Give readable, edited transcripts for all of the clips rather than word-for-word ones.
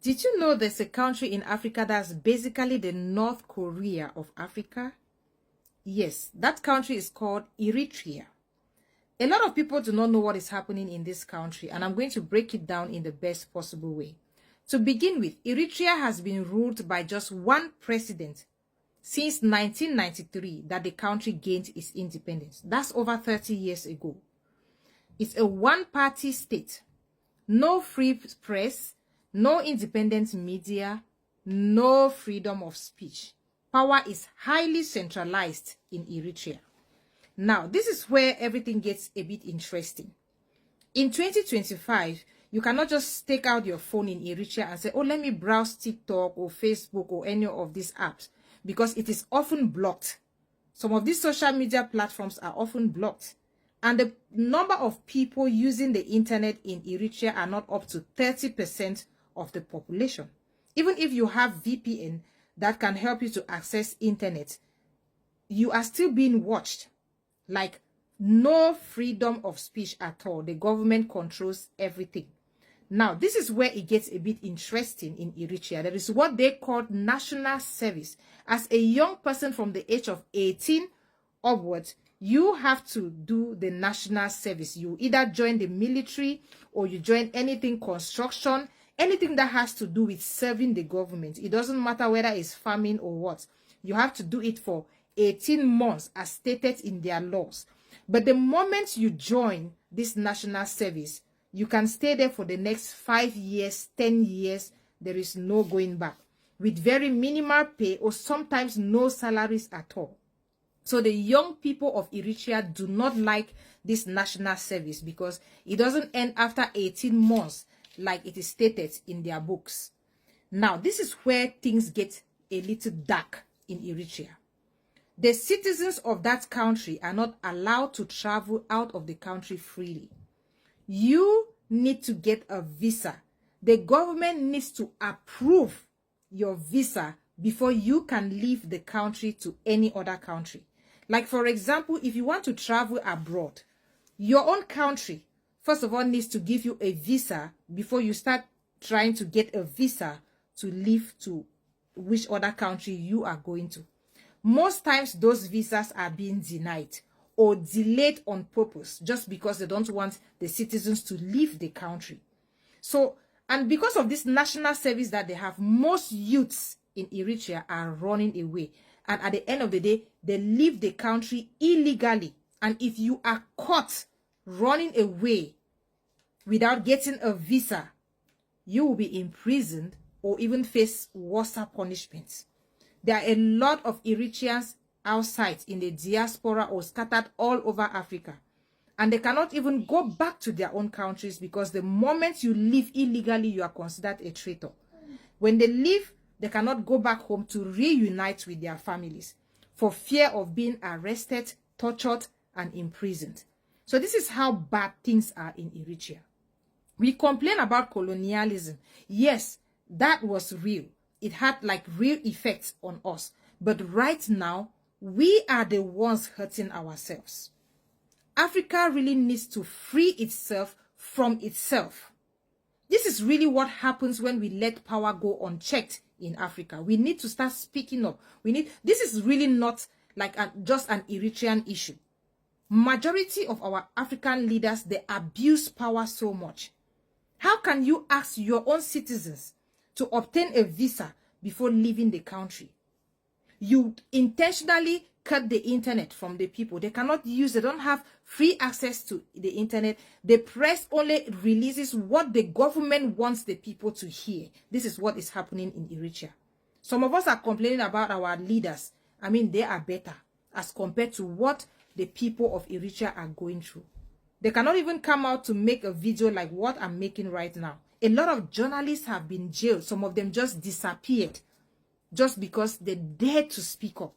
Did you know there's a country in Africa that's basically the North Korea of Africa? Yes, that country is called Eritrea. A lot of people do not know what is happening in this country, and I'm going to break it down in the best possible way. To begin with, Eritrea has been ruled by just one president since 1993 that the country gained its independence. That's over 30 years ago. It's a one-party state. No free press, no independent media, no freedom of speech. Power is highly centralized in Eritrea. Now, this is where everything gets a bit interesting. In 2025, you cannot just take out your phone in Eritrea and say, oh, let me browse TikTok or Facebook or any of these apps, because it is often blocked. Some of these social media platforms are often blocked. And the number of people using the internet in Eritrea are not up to 30% of the population. Even if you have VPN that can help you to access internet, you are still being watched. Like, no freedom of speech at all. The government controls everything. Now, this is where it gets a bit interesting in Eritrea. There is what they call national service. As a young person from the age of 18 upwards, you have to do the national service. You either join the military or you join anything construction, anything that has to do with serving the government. It doesn't matter whether it's farming or what. You have to do it for 18 months as stated in their laws. But the moment you join this national service, you can stay there for the next 5 years, 10 years. There is no going back, with very minimal pay or sometimes no salaries at all. So the young people of Eritrea do not like this national service because it doesn't end after 18 months like it is stated in their books. Now, this is where things get a little dark in Eritrea. The citizens of that country are not allowed to travel out of the country freely. You need to get a visa. The government needs to approve your visa before you can leave the country to any other country. Like, for example, if you want to travel abroad, your own country, first of all, needs to give you a visa before you start trying to get a visa to leave to which other country you are going to. Most times, those visas are being denied or delayed on purpose just because they don't want the citizens to leave the country. So, and because of this national service that they have, most youths in Eritrea are running away. And at the end of the day, they leave the country illegally. And if you are caught running away without getting a visa, you will be imprisoned or even face worse punishments. There are a lot of Eritreans outside in the diaspora or scattered all over Africa. And they cannot even go back to their own countries because the moment you leave illegally, you are considered a traitor. When they leave, they cannot go back home to reunite with their families for fear of being arrested, tortured, and imprisoned. So this is how bad things are in Eritrea. We complain about colonialism. Yes, that was real. It had like real effects on us. But right now, we are the ones hurting ourselves. Africa really needs to free itself from itself. This is really what happens when we let power go unchecked in Africa. We need to start speaking up. This is really not like just an Eritrean issue. Majority of our African leaders, they abuse power so much. How can you ask your own citizens to obtain a visa before leaving the country? You intentionally cut the internet from the people. They cannot use, they don't have free access to the internet. The press only releases what the government wants the people to hear. This is what is happening in Eritrea. Some of us are complaining about our leaders. I mean, they are better as compared to what the people of Eritrea are going through. They cannot even come out to make a video like what I'm making right now. A lot of journalists have been jailed. Some of them just disappeared just because they dared to speak up.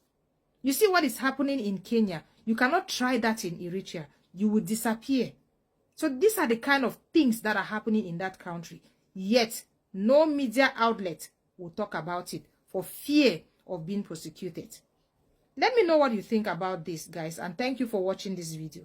You see what is happening in Kenya? You cannot try that in Eritrea. You will disappear. So these are the kind of things that are happening in that country. Yet, no media outlet will talk about it for fear of being prosecuted. Let me know what you think about this, guys, and thank you for watching this video.